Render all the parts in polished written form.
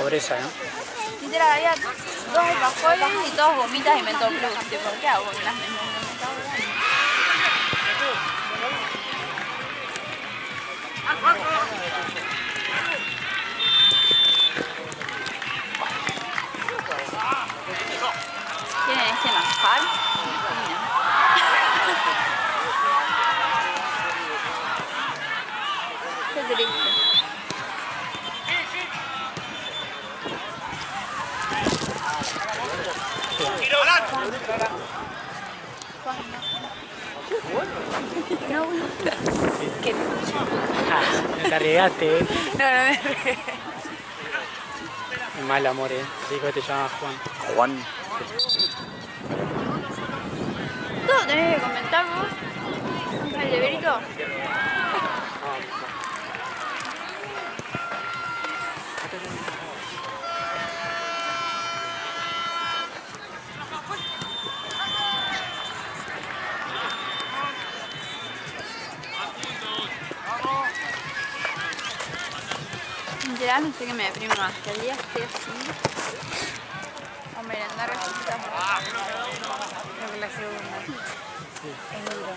pobreza, ¿no? Literal, había 2 alfajores y todos gomitas y Mentol Plus. Tipo, ¿qué hago con las Mentol? Me cago en la ¿Tienen este manjar? Qué triste. No, ¿qué? Me te arriesgaste, ¿eh? No, no me regué. Mal amor, ¿eh? Te dijo que te llamaba Juan. Juan. ¿Todo tenés que comentar vos? ¿El de Berito? Literal, no sé qué me deprime más, que el día esté así o merendar recetitas. Creo que la segunda. Es duro.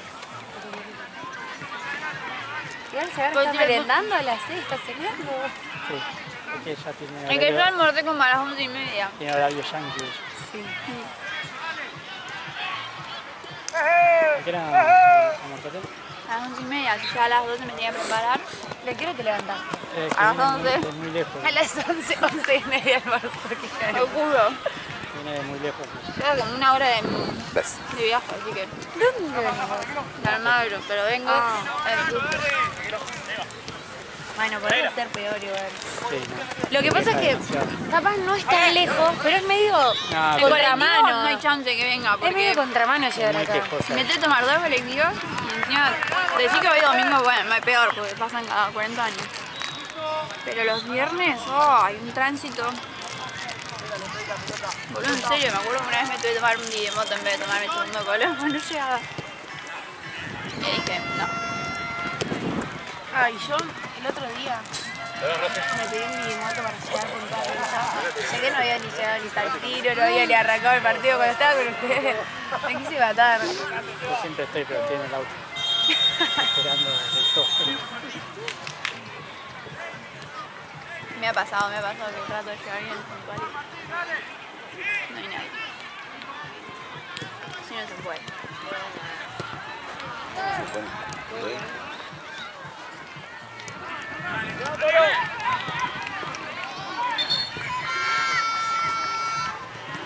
Igual se ahora está merendando a las 6, está cenando. Sí, porque ella tiene Es que yo almorcé como a las 11:30. tiene horario yankee. Sí. ¿A qué hora almorzaste? A las 11:30, si ya a las 12 me tenía que preparar. ¿De qué hora te levantás? Es que A las viene 11. de muy lejos. A las 11, 11:30 almuerzo. Te juro. Viene de muy lejos. Queda como una hora de ¿Ves? viaje, así que ¿Dónde venís? de Almagro, pero vengo en subte. Bueno, podría ser peor igual. Sí, no. Lo que pasa es que Demasiado. capaz no es tan lejos, pero es medio No, En pero contramano contramano. no hay chance que venga, Es medio porque contramano llegar muy acá. quejosa. me tengo que tomar 2 colectivos y encima decir que hoy domingo, bueno, es peor, porque pasan cada 40 años. Pero los viernes, hay un tránsito. Boludo, en serio, me acuerdo que una vez me tuve que tomar un Digimoto en vez de tomar mi segundo color, no llegaba. Y dije, no. Ay, yo el otro día me pedí un Digimoto para llegar con toda prisa. Llegué, no había ni llegado ni al tiro, no había ni arrancado el partido cuando estaba con ustedes. Me quise matar. Yo siempre estoy, pero estoy en el auto. Esperando el toque. Me ha pasado que trato de llegar bien puntual y no hay nadie. Si no se puede.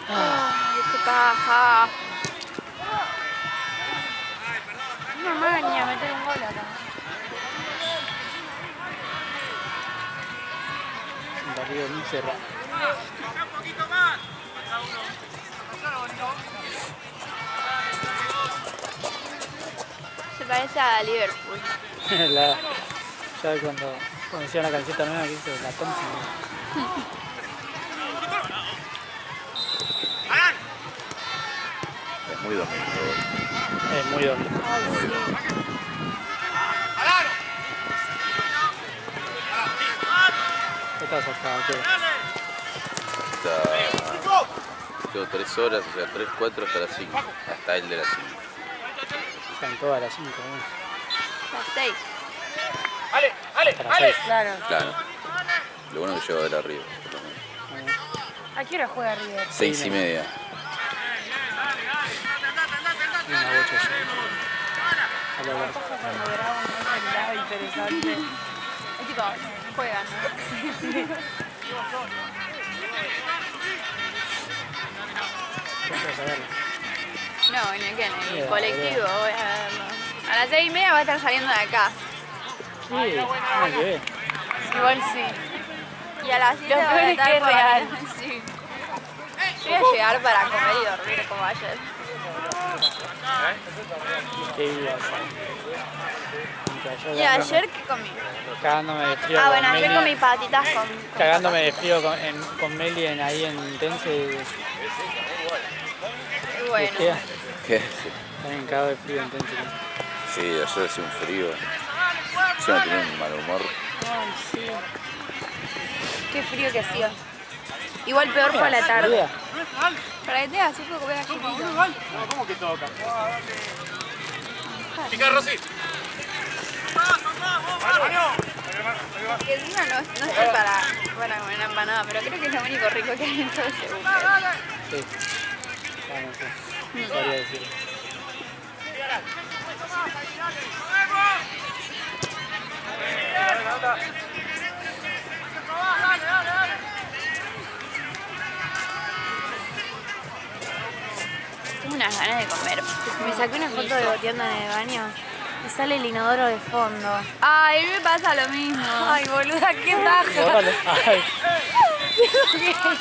Ay, qué paja. Una maña meter un gol acá. Un partido muy cerrado. Se parece a Liverpool. Ya cuando hacía una camiseta nueva que hizo la Thompson. Es muy domingo. Es muy domingo. ¿Qué estás acá? ¿Qué? Quedo 3 horas, o sea, 3, 4 hasta las 5. Hasta el de las 5. Están todas las 5, ¿no? Las 6. Hasta las 6. Claro. Claro. Lo bueno que llego a ver arriba. Por lo menos. ¿A qué hora juega River? 6:30. Una bocha ya. A la verdad. Cuando grabo no es el lado interesante. Es tipo, juegan, ¿no? ¿Qué vas a verlo? No, en el que, en el Mira, colectivo voy a verlo. A las 6:30 va a estar saliendo de acá. Sí, nada que ver. Igual sí. Y a las 7 Lo va peor a es estar que es por real. Sí. Yo voy a llegar para comer y dormir como ayer. Qué vida. ¿Y ayer qué comí? Cagándome de frío. Ah, con bueno, ayer Meli. comí patitas con Cagándome de frío con Meli ahí en Tense. y bueno. ¿Qué? También cagado de frío en Tense. Sí, ayer hacía un frío. Yo no tenía un mal humor. Ay, sí. Qué frío que hacía. Igual peor fue a la tarde. María, Para que te así puedo comer a chiquito. ¿Cómo que toca? Pica, Rosy. Que encima no estoy para comer una empanada, pero creo que es lo único rico que hay en todo ese buffet. sí. Ah, no sé. No sabría decirlo. Tengo unas ganas de comer. Me saqué una foto de goteando en el baño y sale el inodoro de fondo. Ay, me pasa lo mismo. Ay, boluda, qué baja. Bórralo. Ay,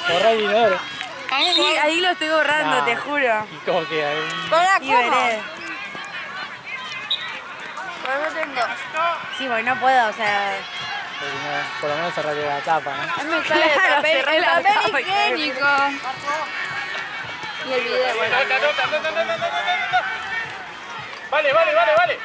borra el dinero. Sí, ahí lo estoy borrando, Nah. te juro. ¿Y cómo queda? Con la Y veré. Pero no tengo. Sí, porque no puedo, o sea... Por lo menos cerrarle la tapa, ¿no? A mí me sale Claro, el cerré papel, la el papel tapa y higiénico. Y el video, bueno. Vale, vale, vale, vale.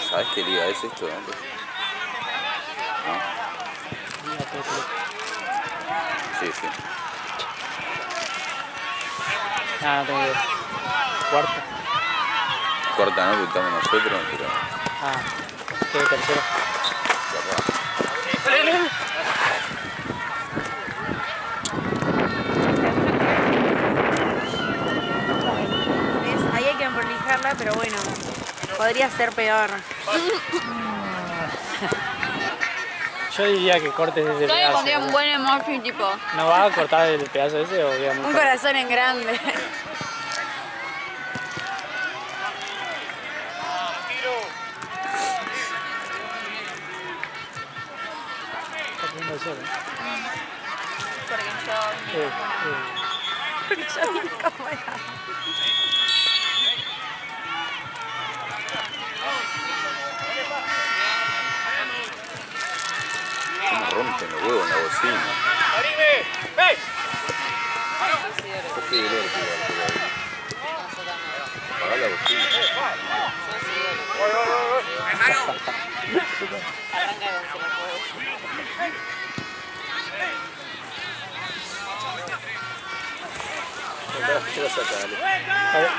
¿Sabes qué liga es esto? ¿No? Sí, sí. Ah, no tengo idea. Cuarta. Cuarta, ¿no? Que estamos nosotros, pero... Ah, ¿qué tercera? capaz. ¿Ves? Ahí hay que prolijarla, pero bueno, podría ser peor. Yo diría que cortes ese Yo le pedazo. pondría un buen emoji tipo. ¿No va a cortar el pedazo ese o queda muy Un corto? corazón en grande. Está poniendo el sol, ¿eh? Porque yo. Porque yo vi cómo era. ¿Cómo rompen los huevos en la bocina? ¡Arribe! ¡Ve! Yo soy del orto igual, pero... Apagá la bocina. ¿Qué vas a sacar? A ver.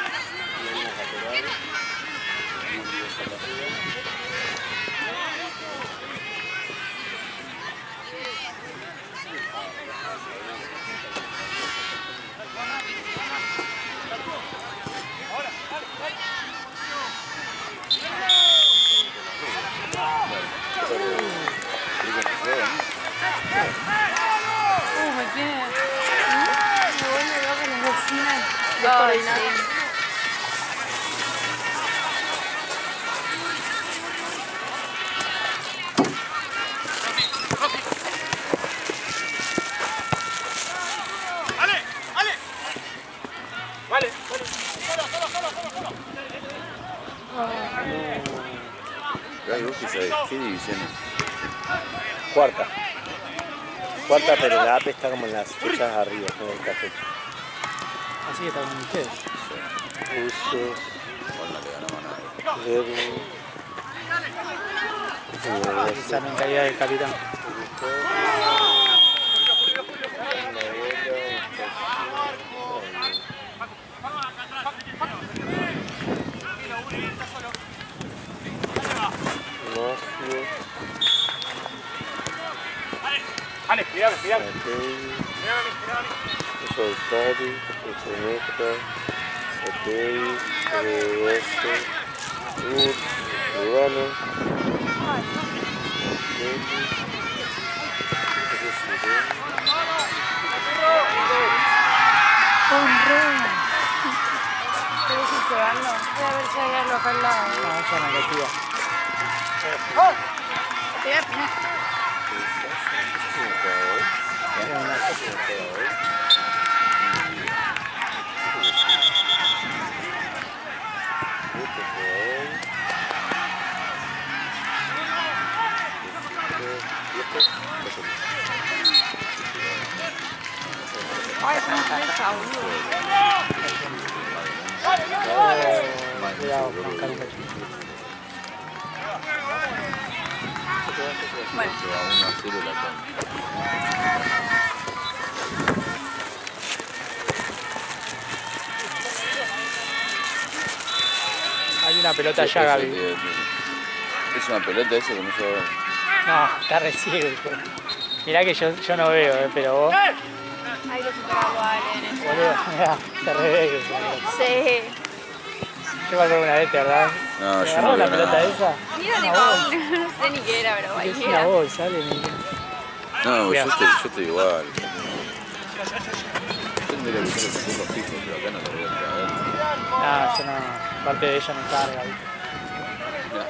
Me tiene... Me vuelve loca las bocinas Ay, descoordinadas. sí. ¡Ale! ¡Ale! Vale, Ay, vos qué sabés, ¿qué división es? Cuarta. Cuarta, pero la AP está como en las fechas arriba, no en el café. Así que está con ustedes. Usos, Igual no le ganamos a nadie. Verbo. Esa mentalidad del capitán. Ale, mirame, mirame. Matei, Mirame a mí, mirame a mí. Soltari, Econecta, Satei, RS, Urs, Urbano, ¿Querés ir cebando? Voy a ver si hay algo acá al lado. No, ya no le tira. Te voy a opinar. Ay, cómo pesa, boludo. Cuidado con Carlos. Bueno, Se va 1-0 la cancha. Hay una pelota allá, Gaby. Es una pelota eso que no se ve. No, está re ciego, hijo. Mirá que yo no veo, pero vos. hay que superarlo a Allen. Boludo, mirá, se re ve que es una pelota. Sí. Yo me acuerdo una vez, ¿verdad? No, ¿Te yo agarró no la veo pelota nada. esa? Mira, Una tipo, bolsa. no sé ni qué era, pero Es una cualquiera. bolsa, Ale. No, Cuidado. yo estoy igual. Yo tendría que usar el punto fijo, pero acá no lo voy a traer. No, yo no. Aparte de ella no carga, ¿viste? Mirá.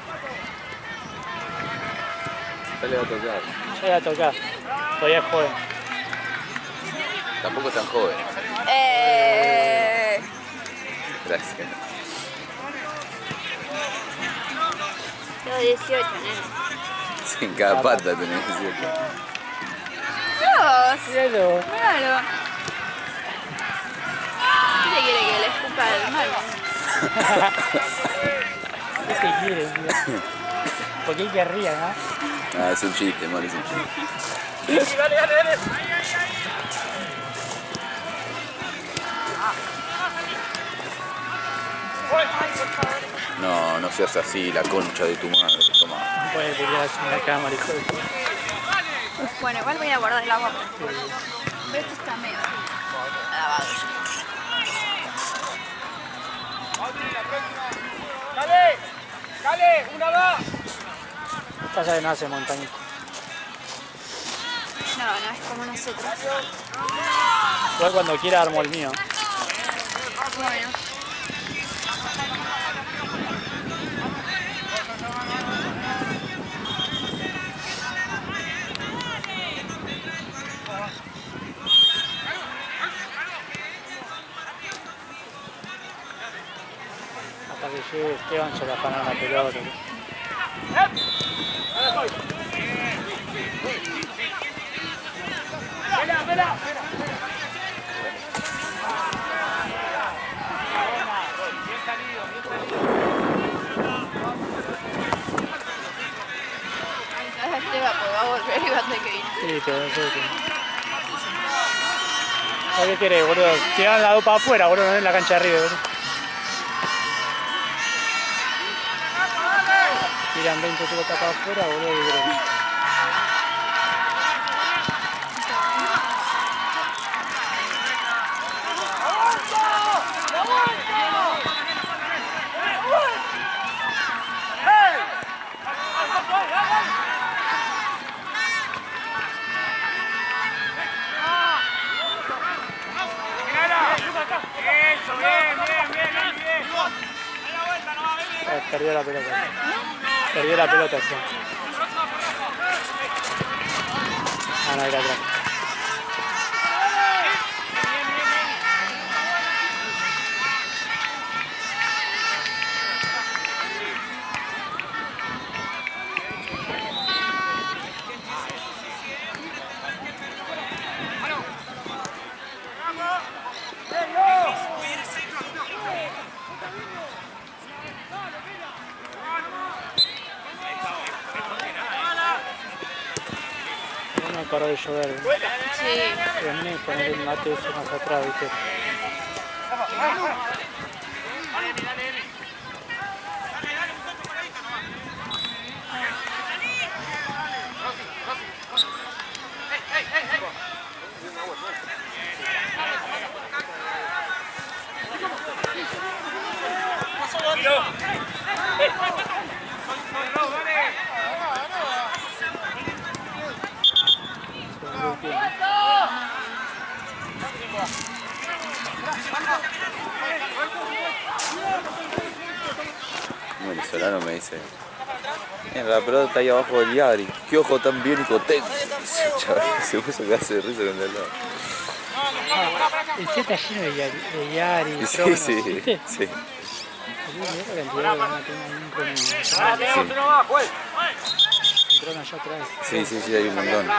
Ya le va a tocar. Ya iba a tocar. Todavía es joven. Tampoco es tan joven. Gracias. Tengo 18, nene. Sí, en cada pata tenés 18. Dios, Míralo. míralo. ¿Qué te quiere que le escupa el mal? ¿Qué te quiere, tío? ¿Por qué querría, no? Ah, es un chiste, man, es un chiste. Dale, dale, dale. No, no seas así, la concha de tu madre. Toma. No puede pelear así en la cámara, hijo de puta. Bueno, igual voy a guardar el agua. Pero esto está medio lavado. Dale, dale, una más. Pasa que no hace montañita. No, no es como nosotros. Igual cuando quiera armo el mío. Bueno. Hasta que llegue Esteban se le afanan la pelota. Esteban, pues va a volver y va a tener que ir. Sí, te voy a hacer. ¿Sabes qué querés, boludo? Tiran la dos para afuera, boludo, no en la cancha de arriba, boludo. Tiran 20 pelotas para afuera, boludo, y creo. Eso, bien. Perdió la pelota. Perdió la pelota, sí. Ah, no, era atrás. No paró de llover, ¿eh? Sí. Vení a poner el mate ese más atrás, ¿viste? Un venezolano me dice, la pelota está ahí abajo del Yari. Qué ojo tan bien y potente. Dice, chaval, se puso a cagarse de risa con el lado. El set está lleno de Yari, de Sí, Tronos, sí, ¿viste? sí. Mirá la cantidad que van a tener ahí un Trono. Sí. Un Trono allá atrás. Sí, hay un montón.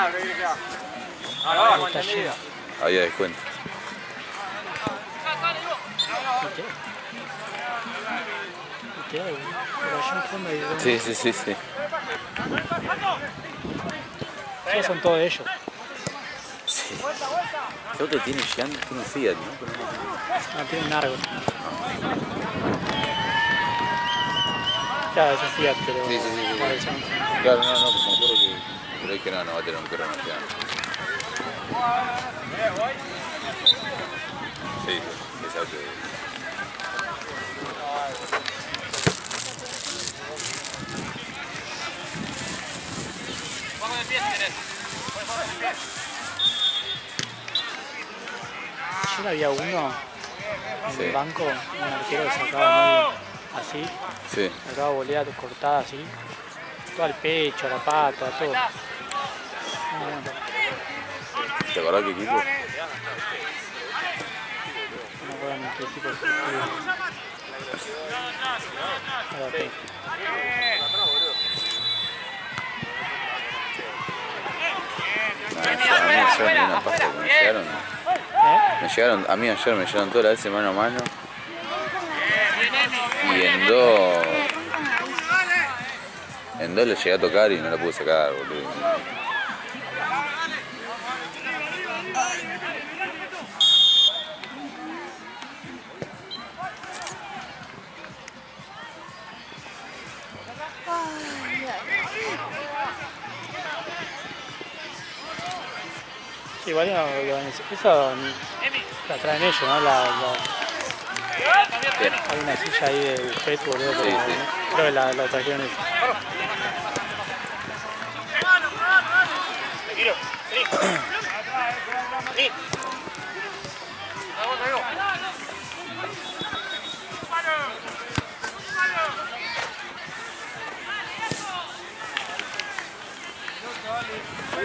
Está lleno. Había descuento. ¿Viste? tirar, pero allá en fondo hay dos. Sí, sí, sí, sí. Ya son todos ellos. Sí. ¿Qué auto tiene Gian? Tiene un Fiat, ¿no? Pero no. No, tiene un Argo. Claro, es un Fiat, pero... Sí, sí, sí, sí. Vale, son- Claro, no, no, me acuerdo que... Pero es que no va a tener un Corona Gian. Sí, sí, ese auto. Ayer había uno en Sí. el banco, un arquero que sacaba muy así, Sí. sacaba voleadas cortadas así, todo el pecho, la pata, todo. Muy bueno. ¿Te acordás qué equipo? No me acuerdo ni qué tipo de fútbol. Ahora sí. A mí ayer me dio una pasta que me llegaron. Me llegaron, a mí ayer me llegaron todas las veces mano a mano. Y en dos le llegué a tocar y no la pude sacar, boludo. Sí, igual eso la traen ellos, ¿no? Hay una silla ahí del FET, boludo, Sí, pero sí. creo que la trajeron ellos.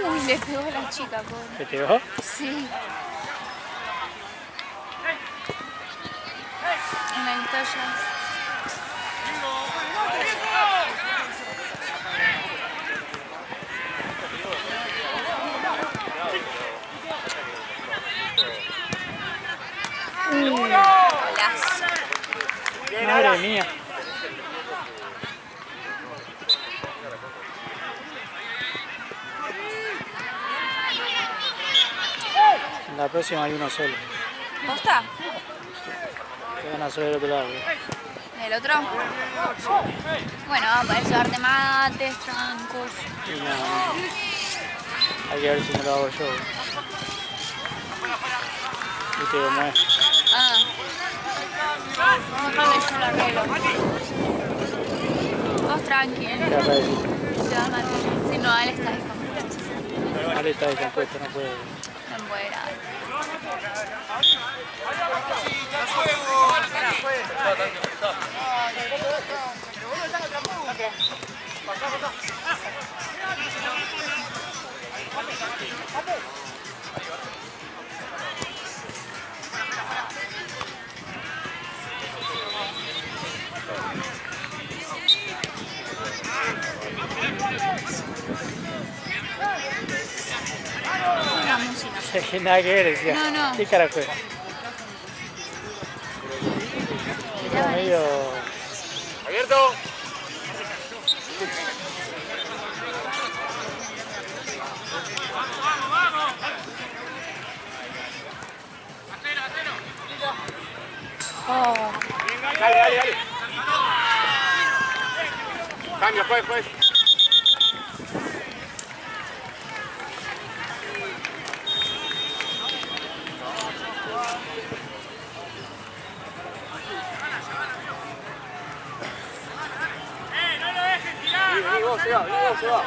Uy, le pegó a la chica, pobre. ¿Te pegó? Sí. En la Italia. Golazo. Madre mía. En la próxima hay uno solo. ¿Posta? Que van a hacer del otro lado. ¿El otro? Bueno, para eso darte mates, trancos. Y nada, hay que ver si me lo hago yo. Viste cómo es. Ah. Déjame yo lo arreglo. Vos tranqui, ¿Qué vas a decir? se va a matar. Si no, él está descompuesto. Ale está descompuesto, no puede. No puede grabar. La música. Que nada que ver, decía. No, no. ¿Qué carajo es? Está medio... Abierto. Oh. Dale, dale, dale. Cambio, juez. No lo dejes tirar. Diego se va.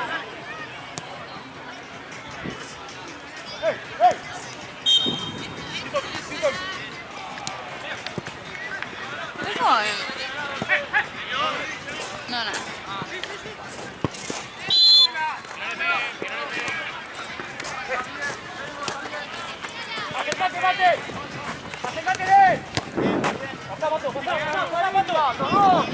¿Cómo? No, no. ¡Acércate! ¡Pasá!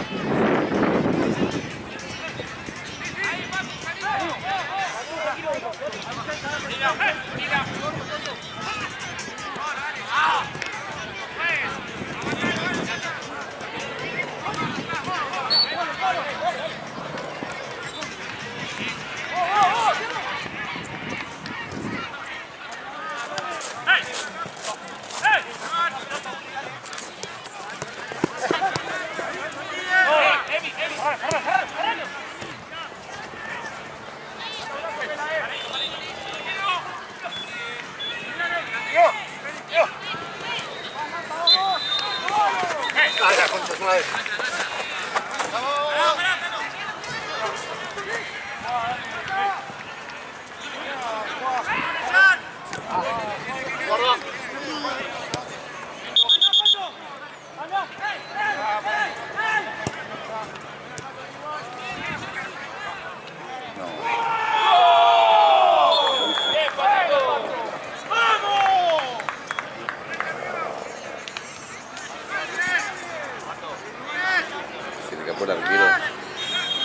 Se le escapó el arquero,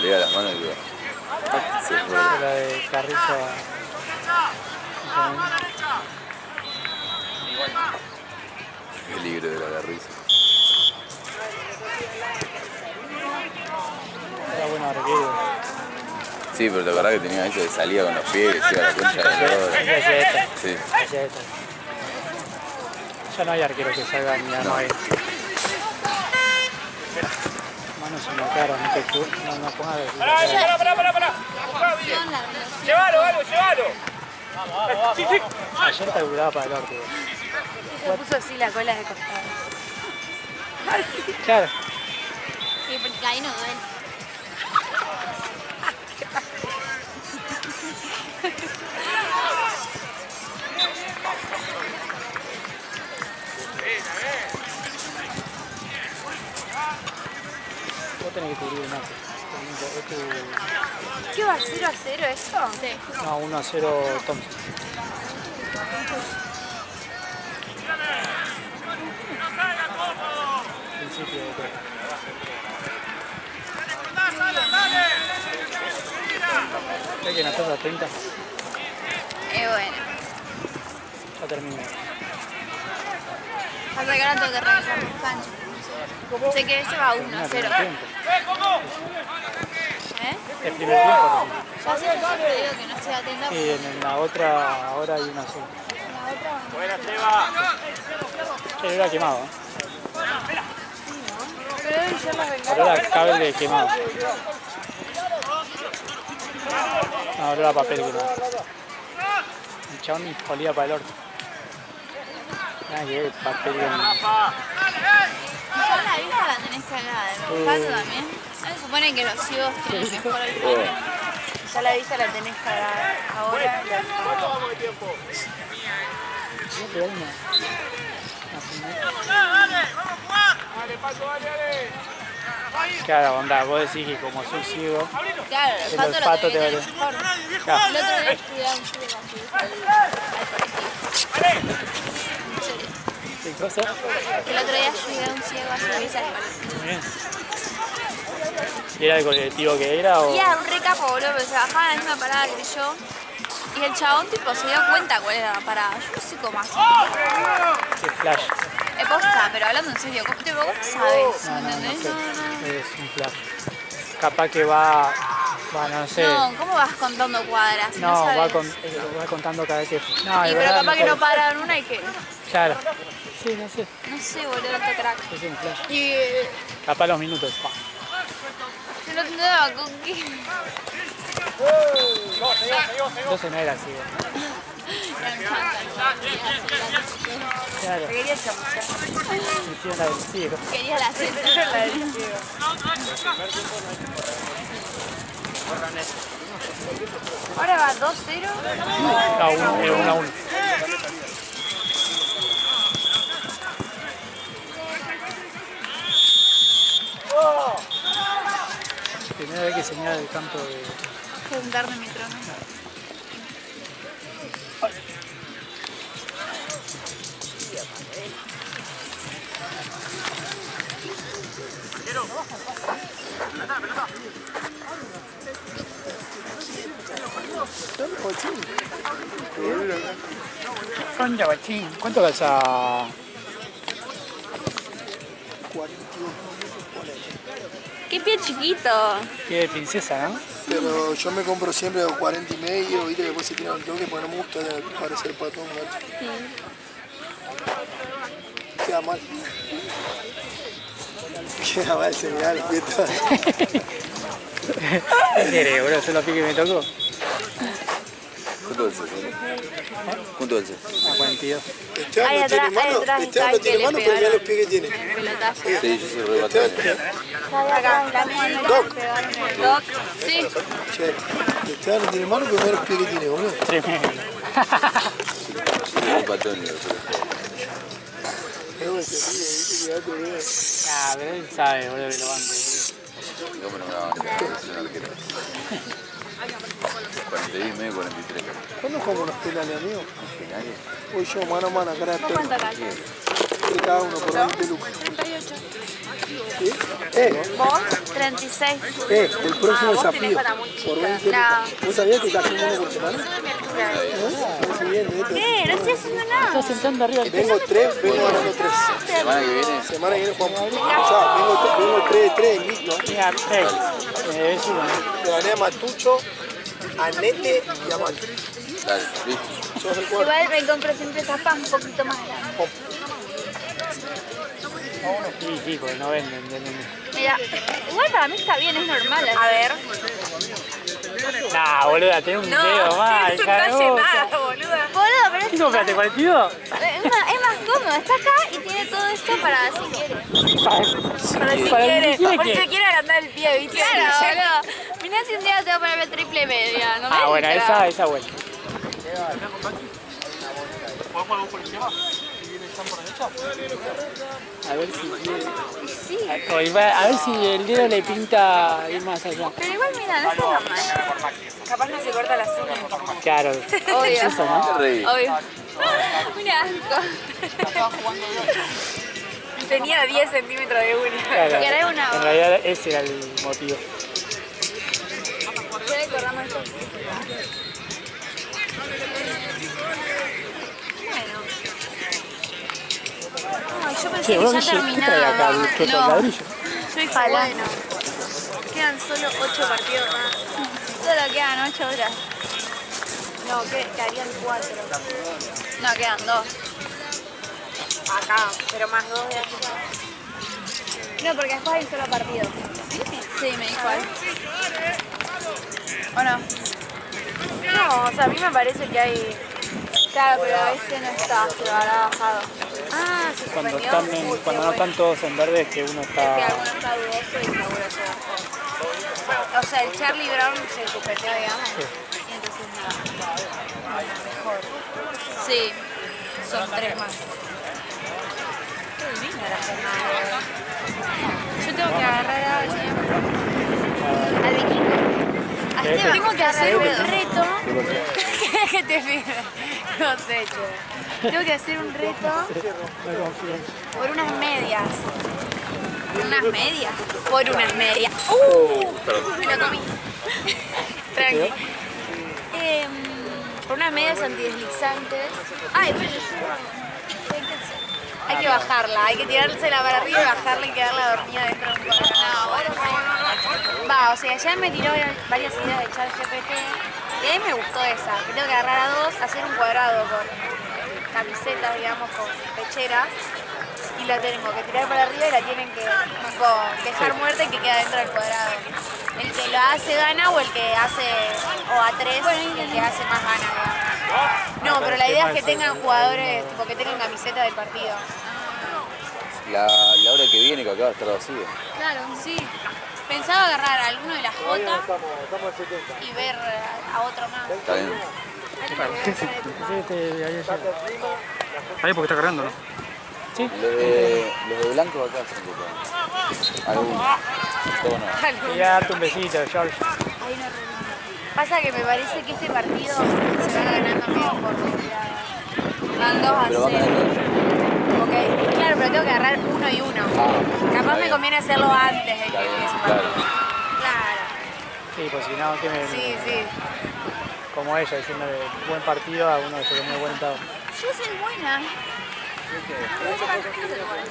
le da las manos y digo, se fue. La de Carrizo. Peligro de la Garriza. Era bueno arquero. Sí, pero te acordás que tenía eso de salida con los pies, que se iba a la concha de la lora. Y hacía esta. Sí. Hacía esta. Ya no hay arquero que salga ni a no hay. Manos en la cara, no te no pongas de Pará. Llévalo, llévalo. Ayer te duraba para el orto. Se puso así la cola de costado. Claro. Sí, porque ahí no duele. Vos tenés que cubrir un arco. ¿Qué va? ¿0-0 esto? Sí. No, 1-0 Thompson. Principio de todo. ¿Hay que estás a 30? Bueno. Ya terminé. Hasta que ahora tengo que revisar mis canchas. Sé que ese va 1-0. ¿Eh? El primer tiempo. Ya sé, yo te digo que no estoy atenta. Y en la otra ahora hay una sola. Buena, Seba. Che, era quemado. Pero deben ser las bengalas. Pero era cable quemado. No, ahora era papel quemado. El chabón olía para el orto. Nada que ver, papel quemado. Ya la vista la tenés cagada, el olfato también. Se supone que los ciegos tienen mejor olfato. Ya la vista la tenés cagada. Ahora No, pero hay una. Claro, onda, vos decís que como soy ciego, Claro, el el olfato, olfato lo te tenés vale. mejor. Claro. El otro día estudiaba un chico con su hija al colegio. ¿Qué cosa? El otro día ayudé a un ciego a subirse al colegio. Muy bien. ¿Y era el colectivo que era o...? Y era un re capo, boludo, porque se bajaba en la misma parada que yo. Y el chabón tipo se dio cuenta cuál era la parada. Yo no sé cómo hacer. Qué flash. Posta, pero hablando en serio, ¿cómo, tipo, ¿cómo sabes? No, ¿Me no entendés? sé. Es un flash. Capaz que va, no sé. No, ¿cómo vas contando cuadras? No, sabes. va contando cada vez que... No, Y de pero verdad, capaz que no puedo. paran una y que... Claro. Sí, no sé. No sé, boludo, este crack. Es un flash. Y... Capaz los minutos. Pa. Yo no entendía con qué... Entonces no era así. Claro. quería chamuchar. Hicieron la del ciego. Quería la cena. Ahora va 2-0. No, 1-1. Primera vez que señala el campo de... Juntar de mi trono. Concha, guachín. ¿Cuánto calza? Qué pie chiquito. Qué de princesa, ¿no? Pero yo me compro siempre 40 y medio, viste, que después se tiran el toque, porque no me gusta parecer patón, macho. Queda mal. Queda mal, se me da el pie todo. ¿Qué querés, bro? ¿Son los pies que me tocó? ¿Cuánto vence? ¿Cuánto vence? A 42. Esteban Ahí no tiene atrás, ahí mano, atrás Esteban está no el que tiene le mano, pero mira pegaron. los pies que tiene. El pelotazo. Sí, yo soy re batalla. Acá, la mía Doc. el Doc. Sí. Che, Esteban no tiene mano, pero mira los pies que tiene, boludo. Tremendo. Soy patón, yo Es bueno, se ríe, viste que gato, boludo. Ah, pero él sabe, boludo, que lo banco. ¿Cómo no me va a bancar? Es un arquero. 41 medio, 43. ¿Cuándo jugamos unos penales, amigo? ¿Penales? Hoy yo, mano a mano, cara de perro. ¿Cuánto acá? De cada uno por 20 lucas. 38. ¿Sí? ¿Vos? 36. El próximo vos tenés desafío. para muy Por chica. 20 lucas. ¿Vos sabías que estás haciendo uno por semana? Parece bien, ¿eh? ¿Qué? No estoy haciendo nada. Estás sentando arriba del Vengo 3, vengo ganando 3. Semana que viene. Semana que viene jugamos. O sea, vengo 3 de 3 invicto. Mira, hey, me debes uno, Le gané a Matucho, a Nete y a Mati. Dale, listo. Sos el cuarto. Igual me compro siempre zapas un poquito más grandes. Sí, porque no venden. Mira, igual para mí está bien, es normal. A ver. Nah, boluda, tenés un dedo más, es un hija de talle puta. más, boluda. Boludo, pero ¿Qué compraste, 42? es más cómodo. Está acá y tiene todo esto para si quiere. Para si quiere Por que- si quiere agrandar el pie, ¿viste? Claro, boludo. Mirá si un día te voy a poner el triple media, ¿no? Ah, bueno, esa buena. A ver si quiere. Sí. A ver si el dedo le pinta ir más allá. Pero igual, mira, no está tan mal. Capaz no se corta las uñas. Claro. Obvio. Es eso, ¿no? Te reí. Obvio. Un asco. Tenía 10 centímetros de uña. Claro. ¿Querés una? En realidad ese era el motivo. ¿Quieres cortarme esto? Bueno. Ay, yo pensé Che, vos que ¿qué ya trae acá? terminaba. ¿El ladrillo? Soy bueno. Quedan solo 8 partidos más. Solo quedan 8 horas. No, quedarían 4. No, quedan 2. Acá, pero más 2 de aquí. No, porque después hay un solo partido. ¿Sí? Sí, me dijo él. ¿O no? No, o sea, a mí me parece que hay... Claro, pero a veces no está, se lo habrá bajado. Ah, se Cuando, suspendió. Uy, cuando qué no están bueno. todos en verde es que uno Es que está... alguno está dudoso y seguro se bajó. O sea, el Charlie Brown se suspendió, digamos. Y entonces nada. Mejor. Sí, son 3 más. Qué linda la jornada. Yo tengo que agarrar a alguien. Al vikingo. A Esteban. Tengo que hacer un reto. ¿Qué te pide? No sé, che. Tengo que hacer un reto por unas medias. ¿Unas medias? Por unas medias. Me lo comí. Tranqui. Por unas medias antideslizantes. Ay, bueno, hay que bajarla, hay que tirársela para arriba y bajarla y quedarla dormida dentro de un cuadrado. Va, o sea, ya me tiró varias ideas de ChatGPT y a mí me gustó esa, que tengo que agarrar a 2, hacer un cuadrado con camisetas, digamos, con pecheras y la tengo que tirar para arriba y la tienen que tipo, dejar muerta y que queda dentro del cuadrado. El que lo hace gana o el que hace, o a 3, el que hace más gana, digamos. No, pero la idea es que tengan jugadores, tipo que tengan camiseta del partido. La hora que viene, que acá va a estar vacío. Claro, sí. Pensaba agarrar a alguno de la J y ver a otro más. Está bien. Ahí porque está cargando, ¿no? Sí. Los de blanco acá son de algunos. Todo no. Quería darte un besito, George. Hay una reunión. Pasa que me parece que este partido se va ganando medio por goleada. Van 2 a Pero van 0. ganando. Ok, claro, pero tengo que agarrar 1 y 1. Capaz me conviene hacerlo antes de que Está bien, empiece el claro. partido. Claro. Sí, pues si no, que me... Sí, sí. Como ella, diciéndole buen partido a uno que se comió 40. Yo soy buena.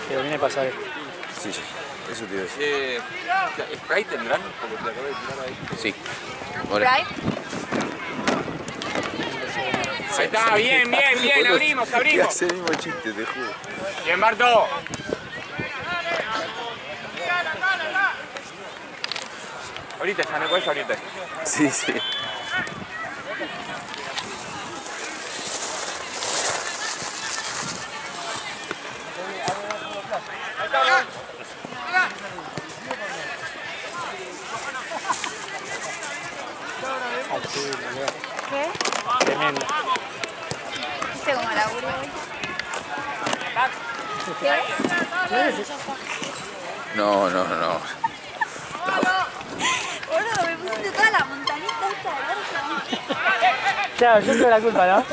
Que viene a pasar esto. Sí, sí. Eso te iba a decir. ¿Spray tendrán? Porque te acabo de tirar ahí. Sí. Ahora. Right? Ahí está, bien, bien, bien, abrimos, Te abrimos. hace el mismo chiste, te juro. Bien, Barto. Ahorita, ya no puedes ahorita. Sí, sí. ¿Viste cómo laburo hoy? No, no, no. Boludo, me pusiste toda la montanita esta de verga. Claro, yo tengo la culpa, ¿no?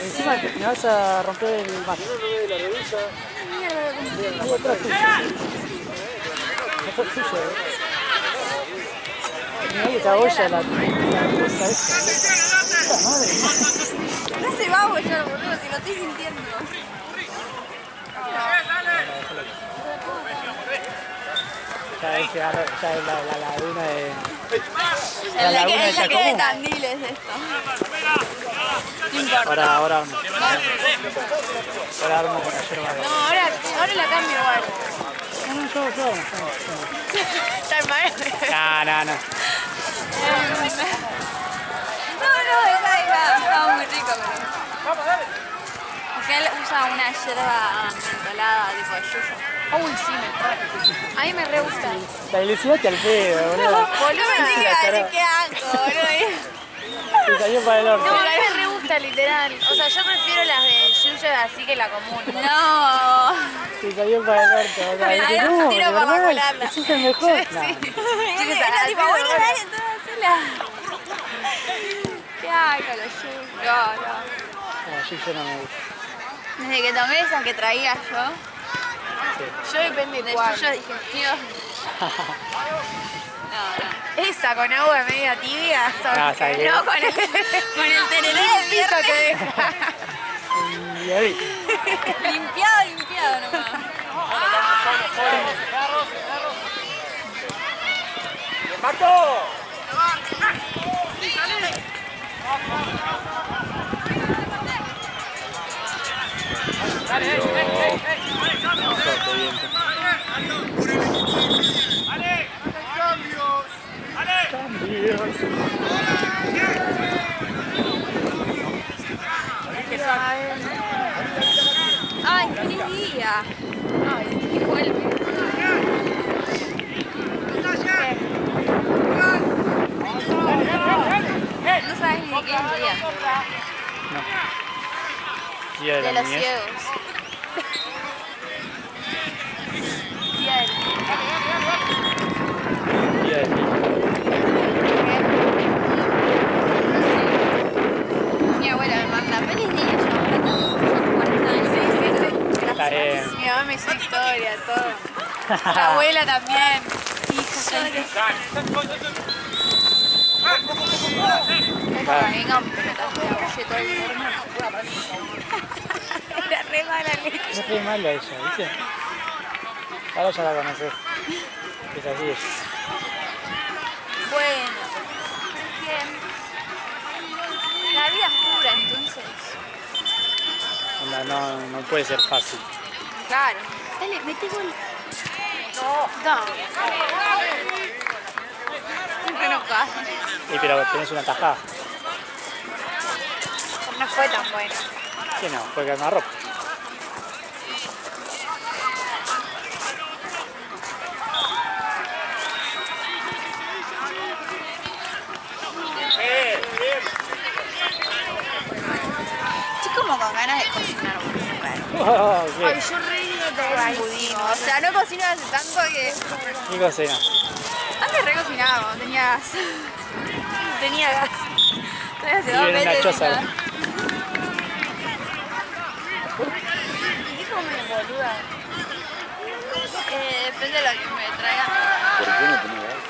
Encima me vas a romper el mate. Mierda, otra tuya. Otra tuya, Mirá esa olla, la cosa esta. Puta madre. No se va a bollar, boludo, si lo estoy sintiendo. Ya es la laguna de... Es la que de Chacomú. Tandil es esto. No importa. Ahora armo. Ahora armo con la yerba de... No, ahora la cambio igual. No, yo. Está mal. No. No, esa estaba muy rico, pero... Porque él usa una yerba mentolada, tipo de yuyo. Uy, sí, mejor. A mí me re gusta. La ilusionaste al pedo, boludo. Boludo, me dije, qué asco, boludo. Te salió para el orto. No, a mí me re gusta, literal. O sea, yo prefiero las de yuyo así que la común. No. Te salió para el orto. O sea, Me dice, da no, un tiro para ¿verdad? colarla. ¿Ese es el mejor? Sí. No. Era tipo, bueno, dale, entonces hacela. Qué asco, los yuyos. No. No, yo no me gusta. Desde que tomé esas que traía yo, yo depende de cuál. Yo dije, tío. No. Esa con agua media tibia, ¿sabes qué? no con el tereré de piso que deja. Y ahí. Limpiado nomás. ¡Marco! Ay, feliz día. Ay, y vuelve. No sabes ni qué es el día. Día de De la los niñez. ciegos. Día del Día del niño. Mi abuela me manda feliz día, yo ahora tengo 40 años. Sí. Está bien. Mi mamá me hizo historia, todo. La abuela también. Hija, venga, pero también apoyé todo el mundo. Era re mala leche. No es re mala ella, ¿viste? Ahora ya la conoces. Es así es. Bueno, bien. La vida es dura, entonces. Onda, no puede ser fácil. Claro. Dale, mete gol. No. Siempre no pasa. Y pero tenés una tajada. No fue tan bueno. ¿Qué no? Fue que me ropa. Estoy como con ganas de cocinar, boludo. Oh, Ay, yo re de budín. O sea, no cocino hace tanto que... ¿Qué cocina? Antes re cocinaba cuando tenía gas. Tenía gas. Entonces hace 2 Vive en una meses. choza. ¿Y qué comes, boluda? Depende de lo que me traigan. ¿Por qué no tenés gas?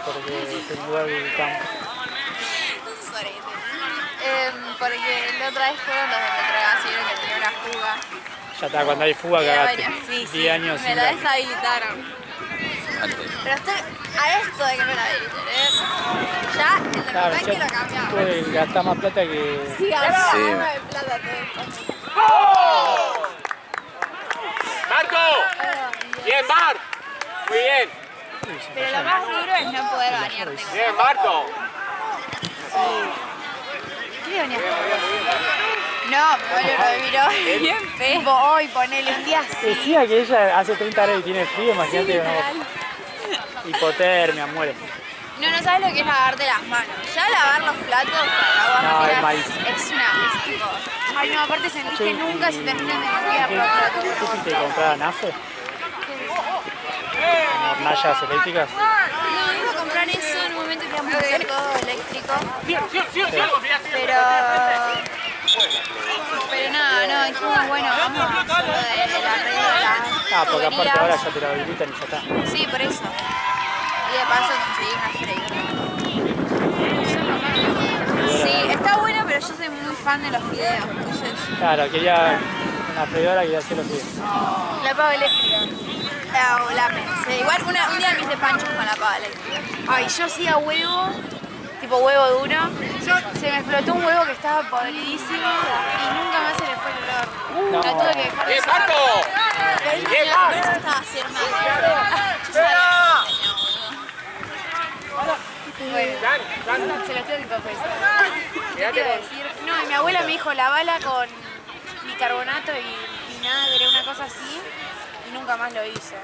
Porque es el lugar del campo. Porque la otra vez fueron los de Metrogas y vieron que tenía una fuga. Ya está, cuando hay fuga Y cagaste. bueno, sí, 10 años me sin la gas. deshabilitaron. Antes. Pero estoy a esto de que me la habiliten, Ya, el de Claro, verdad que lo cambiamos. Puede gastar más plata que... Sí, ahora Sí. de plata todo. ¡Marco! ¡Bien, Mar! Muy bien. Pero lo más duro es no poder bañarte. ¡Bien, Marco! ¿Qué bañaste? No, boludo, me bien feo. Hoy ponele un día así. Decía que ella hace 30 horas y tiene frío, imagínate que no. Hipotermia, muere. No sabes lo que es lavarte las manos. Ya lavar los platos con agua No, es mineral malísimo. es tipo... Ay, no, aparte sentís que nunca se terminan de limpiar los platos. ¿Qué fuiste a comprar a Nafe? ¿Con hornallas eléctricas? No, iba a comprar eso en un momento que íbamos a hacer todo eléctrico. Pero no, dijimos, bueno, vamos a hacerlo del arreglo de las Ah, porque aparte ahora tuberías. ya te lo habilitan y ya está. Sí, por eso. Y de paso conseguí una freidora. Sí, está bueno, pero yo soy muy fan de los fideos, entonces... Claro, quería una freidora, quería hacerlo así. La pava eléctrica. La pensé. Igual un día me hice panchos con la pava eléctrica. Ay, yo hacía huevo, tipo huevo duro. Se me explotó un huevo que estaba podridísimo y nunca más se le fue el olor. No. La tuve que dejar de Bien, usar. Marco. Pero Bien, yo estaba así, hermano. Yo sabía. Bueno, se las tengo que confesar. ¿Qué te iba a decir? No, y mi abuela me dijo la bala con bicarbonato y vinagre, una cosa así, y nunca más lo hice.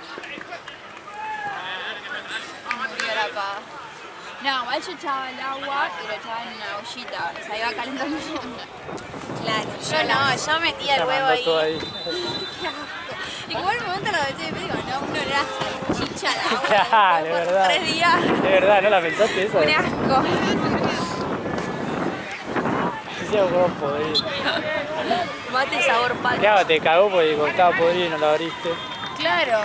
Murió la pava. No, igual yo echaba el agua y lo echaba en una ollita, o sea, iba calentando yo. Claro, yo no, yo metía el Ya huevo mandó ahí. todo ahí. Y como en un momento lo metí y me digo, no, uno era salchicha al agua. Claro, de verdad. 3 días. De verdad, ¿no la pensaste eso? Un asco. Decía un huevo podrido. Mate sabor palta. ¿Qué hago? Te cagó porque estaba podrido y no lo abriste. Claro.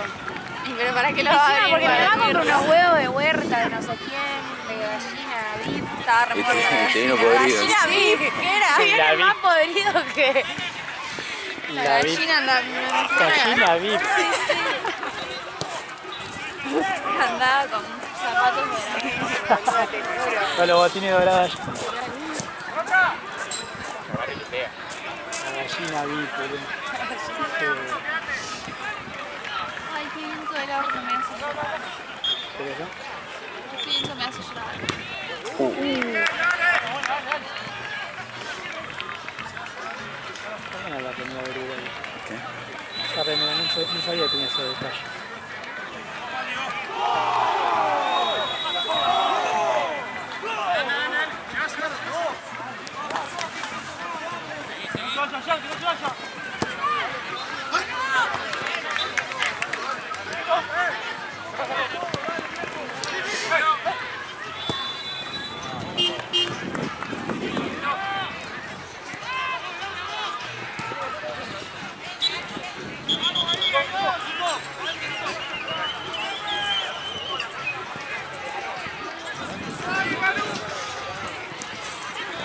Pero para qué lo va a abrir? Porque mi mamá compró unos huevos de huerta de no sé quién, de gallina, beef, estaba re muerta. Te vino podrido. Gallina beef, ¿qué era? Sí, la Era más beef. podrido que... La La beef. gallina andaba... Gallina beef. Andaba con zapatos dorados. Con los botines dorados. La gallina beef, boludo. Ay, qué viento del horno me hace llorar. ¿Pero eso? Qué viento me hace llorar. Está buena la remera de Uruguay. ¿Qué? Esa remera no sabía que tenía ese detalle.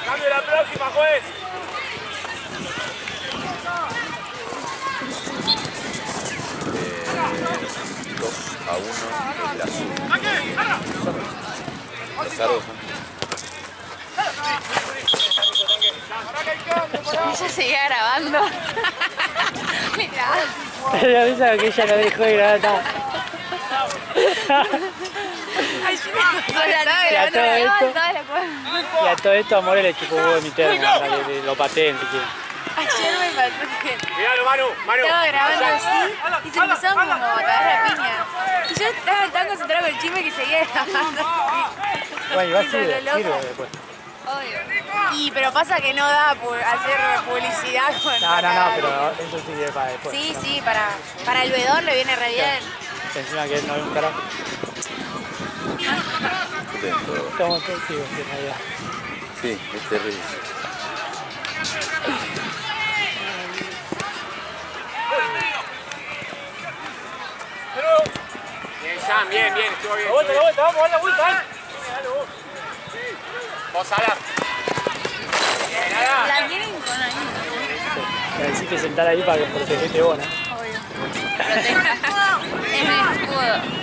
Cambio la próxima, juez. 2-1 el azul. Pesado. Ella seguía grabando. Mirá. Ella pensaba que ella no dejó de grabar nada. Y a todo esto, y a todo esto Amore le chupó un huevo de mi termo, para que lo pateen si quieren. Ayer me pasó que Cuidado, Manu. Manu. estaba grabando así y se empezaron como a cagar de piña. Y yo estaba tan concentrada con el chisme que seguía grabando así. Bueno, igual Y sirve, lo loco. sirve después. Y pero pasa que no da por hacer publicidad con... No, pero eso sirve para después. Sí, para el veedor le viene re bien. Encima que él no ve un carajo. Dentro. Estamos todos ciegos en realidad. Sí, es terrible. Bien, Sam, bien, bien. Estuvo bien. La vuelta, vamos, dale la vuelta. Vos, Alan. Bien, Alan. La quieren con ahí. Me decís que sentar ahí para que protegete vos, ¿no? Proteja. Es mi escudo.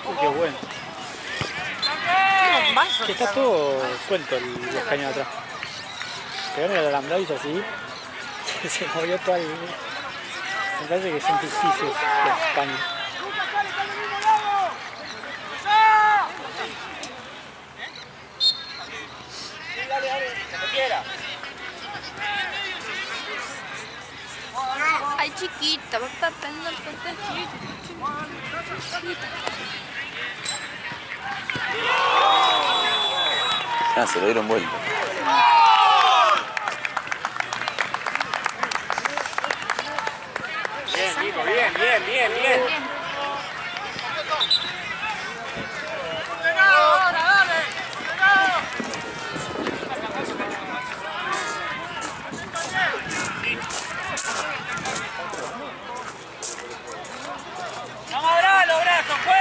Uy, qué bueno. Que está todo suelto los caños de atrás. Pegaron el alambrado y hizo así. Se movió todo el... Me parece que son ficticios los caños. chiquita, papá, Ah, se lo dieron vuelta. Bien, Nico, bien, bien, bien, bien. Vamos a abrir los brazos, fue.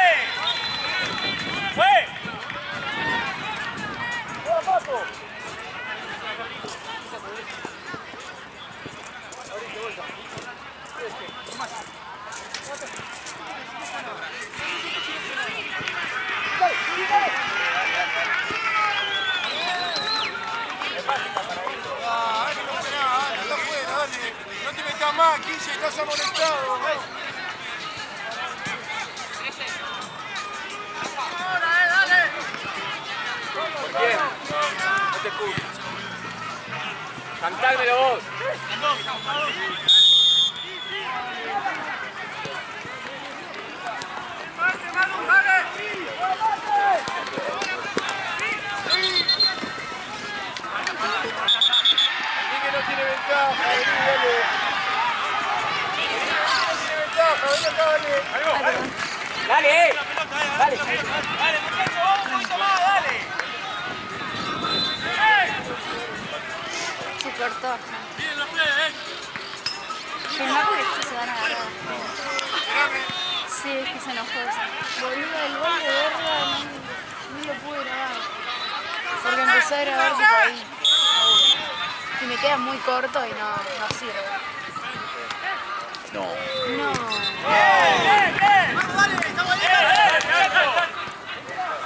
No te metas más, 15, estás amonestado. Bien, no te escucho. Cantármelo vos. Vení que no tiene ventaja, vení, dale. No tiene ventaja, vení acá, dale. Dale, dale. Dale, muchacho, vamos un poquito más, dale. Se cortó. Que no, porque estos se van a agarrar. Sí, es que se enojó. Boludo, el gol de Borja no lo pude grabar. Porque empecé a grabar tipo ahí. Y me queda muy corto y no sirve. No. No.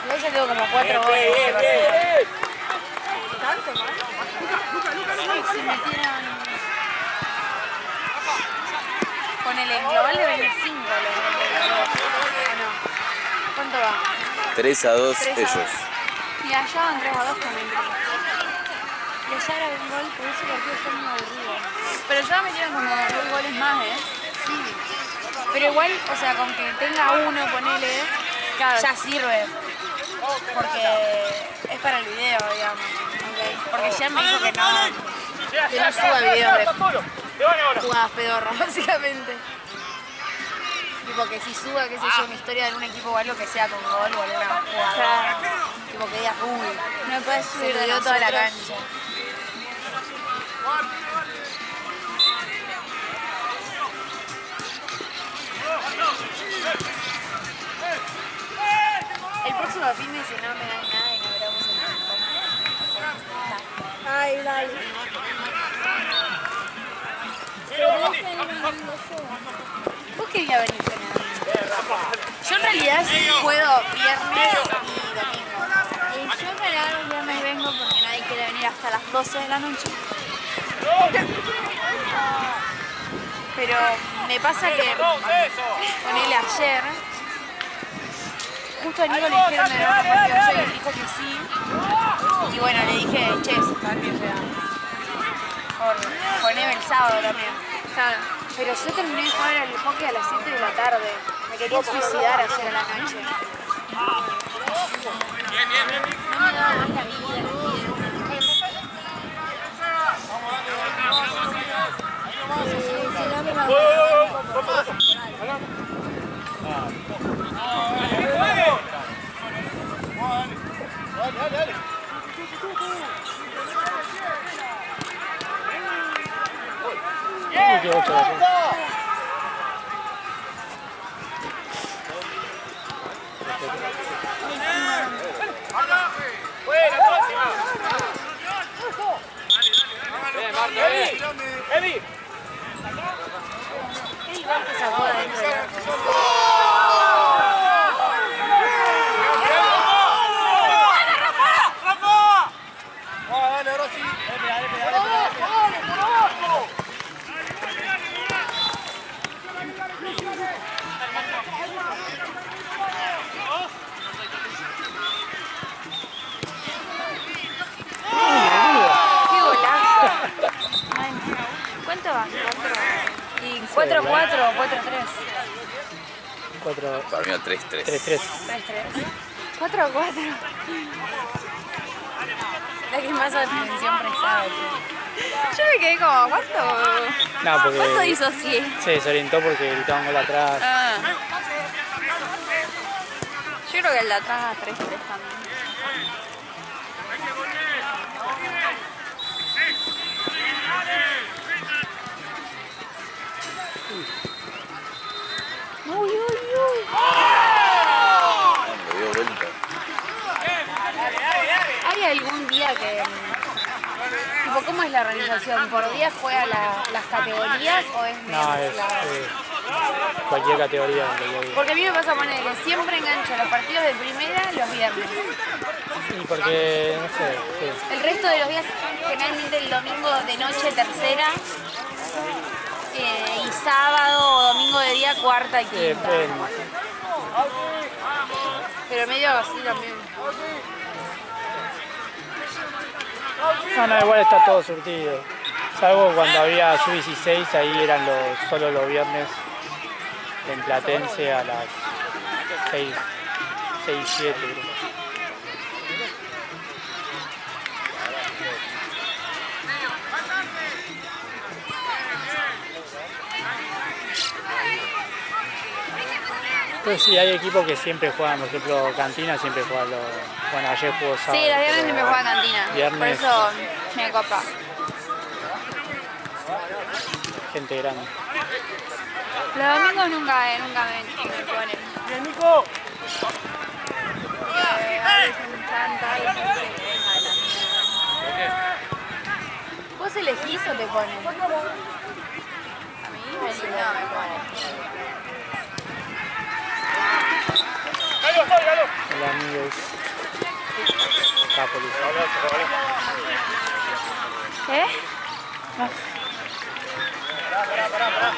Yo ya tengo como 4 goles. ¿Tanto más? Sí, se metieron. Con el global de 25 ¿o no? ¿Cuánto va? 3-2 3-2. ellos. Y allá van 3-2 con el Inter. Y allá era un gol, por ese partido fue muy aburrido. Pero ya metieron como 2 goles más, ¿eh? Sí. Pero igual, o sea, con que tenga uno, ponele, claro, ya sirve. Porque es para el video, digamos. Okay. Porque ya me dijo que no suba videos de jugadas pedorras, básicamente. Tipo que si suba, qué sé yo, una historia de algún equipo o algo que sea con gol o alguna jugada. Tipo que digas, uy, no me puedes subir de toda la cancha. El próximo fin de semana no me da nada y no grabamos el tiempo. Ay, dale. ¿Vos querías venir con él? Yo en realidad sí puedo viernes y domingo. Yo en realidad los viernes vengo porque nadie quiere venir hasta las 12 de la noche. Pero me pasa que ponele ayer, justo a Nico le dijeron de grabar un partido ayer y dijo que sí. Y bueno, le dije, che, también con Eve el sábado también. Claro. Pero yo terminé de jugar al hockey a las 7 de la tarde. Me quería suicidar ayer a la noche. No me daba más la vida. Evi. ¡Qué golazo! ¿Cuánto va? Y 4-4 o 4-3. 4, Para mí 3-3. 3-3. 3-3. 4-4. La que más atención prestaba. Yo me quedé como, ¿cuánto? No, porque ¿Cuánto disocié? se desorientó porque gritaban gol atrás. Ah. Yo creo que el de atrás 3-3 también. Uy, uy, uy. Me dio vuelta. ¿Hay algún día que... tipo, ¿cómo es la organización? ¿Por día juega las categorías o es menos? No, es cualquier categoría. Porque a mí me pasa poner que siempre engancho los partidos de primera los viernes. Y porque, no sé, sí. El resto de los días, generalmente el domingo de noche tercera y sábado o domingo de día cuarta y quinta. Pero medio así también. No, igual está todo surtido. Salvo cuando había sub-16, ahí eran solo los viernes en Platense a las 6, 7 creo. Pues sí, hay equipos que siempre juegan, por ejemplo, Cantina siempre juega bueno, ayer jugó sábado. Sí, los viernes siempre juega Cantina. Viernes, por eso me copa. gente grande. Los domingos nunca me ponen. ¡Bien, Nico! ¿Vos elegís o te ponen? A mí me ponen. El amigo es Cápolis. ¿Eh? Pará.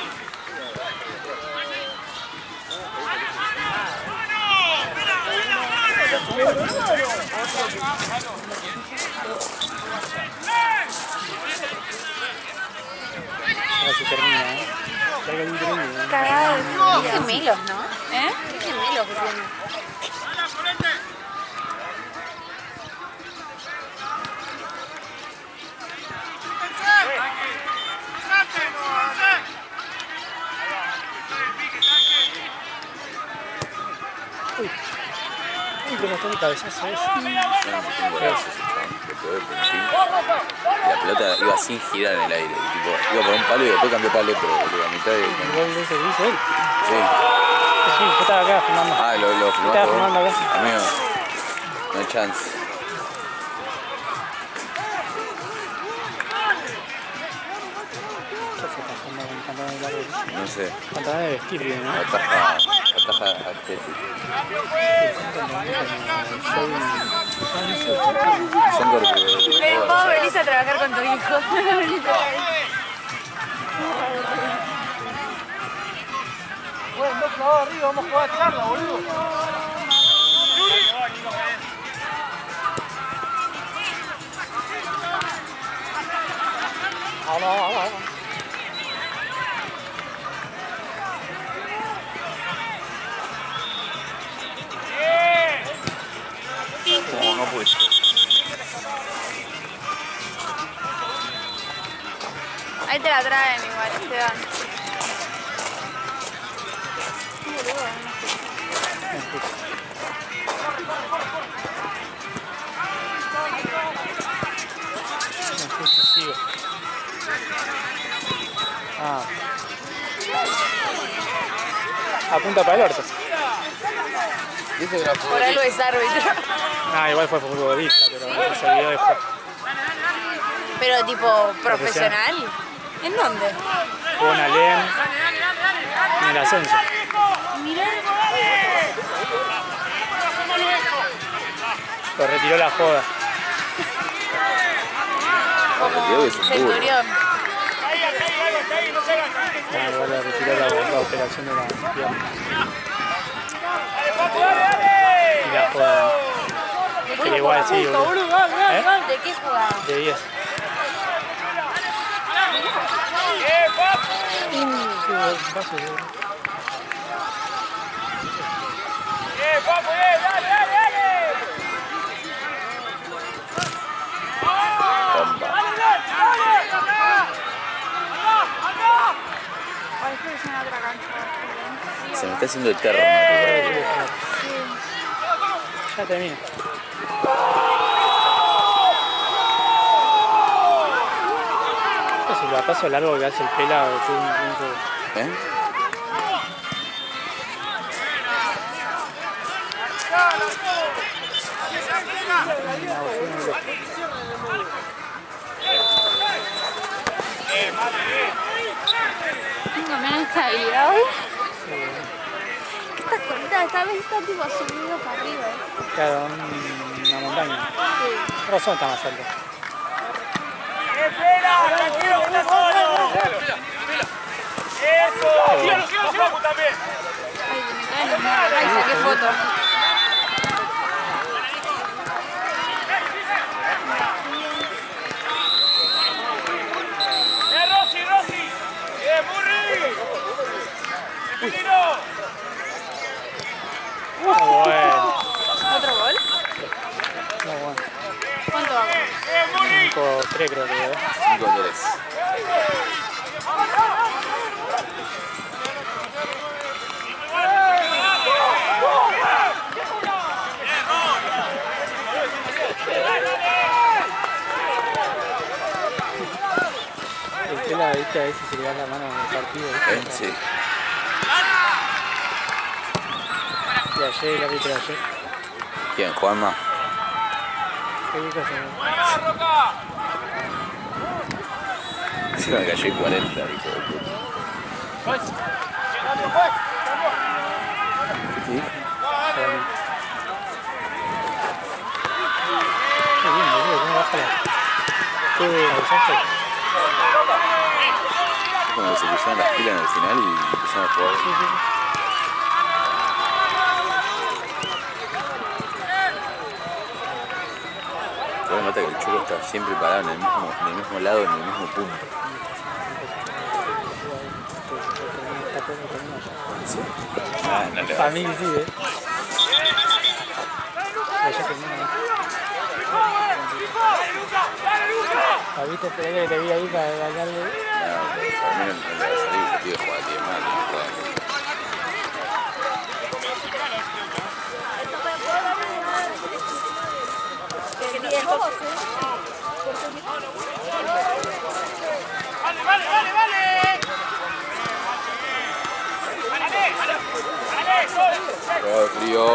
Ahora se termina, ¿eh? Carga el termina. Cagado. Qué gemelos, ¿no? ¿Eh? Qué gemelos que tienen. Uy, cómo está mi cabezazo ese. La pelota iba sin girar en el aire, tipo, iba por un palo y después cambió para el otro, boludo, a mitad de... El gol ese que hizo él. Sí. Sí, yo estaba acá filmando. Ah, lo Estaba filmaste vos. filmando acá. Amigo, no hay chance. ¿Qué se está haciendo con pantalones largos? No sé, Pantalones de vestir, bien, ¿no? ataja Athletic. Son gordos. Vos venís a trabajar con tu hijo. Bueno, dos clavados arriba, vamos a jugar a tirarla, boludo. Vamos. No, no puede ser. Ahí te la traen igual, Esteban. Sigo. Apunta para el orto. Dice que la Por algo es árbitro. Igual fue futbolista, pero no se olvidó después. Pero tipo profesional. ¿En dónde? Jugó en Alem, en el ascenso. Mirá. Lo retiró la joda. Diego es un burro. Centurión. Igual le retiró la operación de la pierna. Y la joda. Pero igual sí, boludo. ¿De qué jugaba? De 10. Papu, dale, dale, dale. Ay, creo que es en otra cancha. Se me está haciendo eterno. Ya termina. Es el paso largo que hace el pelado. ¿Eh? Tengo menos estabilidad hoy. Estas colitas esta vez están tipo subidos para arriba. Claro, una montaña. Por razón está más alto. Espera, tranquilo, que está solo. Eso. Vamos, Papu, también. Ay, me caen los monos. Ay, saqué foto. Rosy, Rosy. Burri. Pepinino. Bueno, ¿Otro gol? muy bueno. ¿Cuánto va? 5-3 creo que es. 5-3. El pela, viste, a veces se le da la mano en el partido. ¿Viste? Sí. Y ayer, el árbitro de ayer. ¿Quién? ¿Juanma? ¿Qué dijo ese? Sí, me cayó el 40, hijo de puta. ¿Sí? Qué bien, boludo, cómo baja la... ¿Qué avisaste? Es como que se pusieron las pilas en el final y empezaron a jugar. Sí, sí. Pero me nota que el Cholo está siempre parado en el mismo lado, en el mismo punto. Ah, no le va. Para mí sí, Ayer termina. ¿Viste? Esperé que te vi ahí para ganarle. No, para mí no le va a salir, el tío juega 10 más, no juega. Vale. Frío.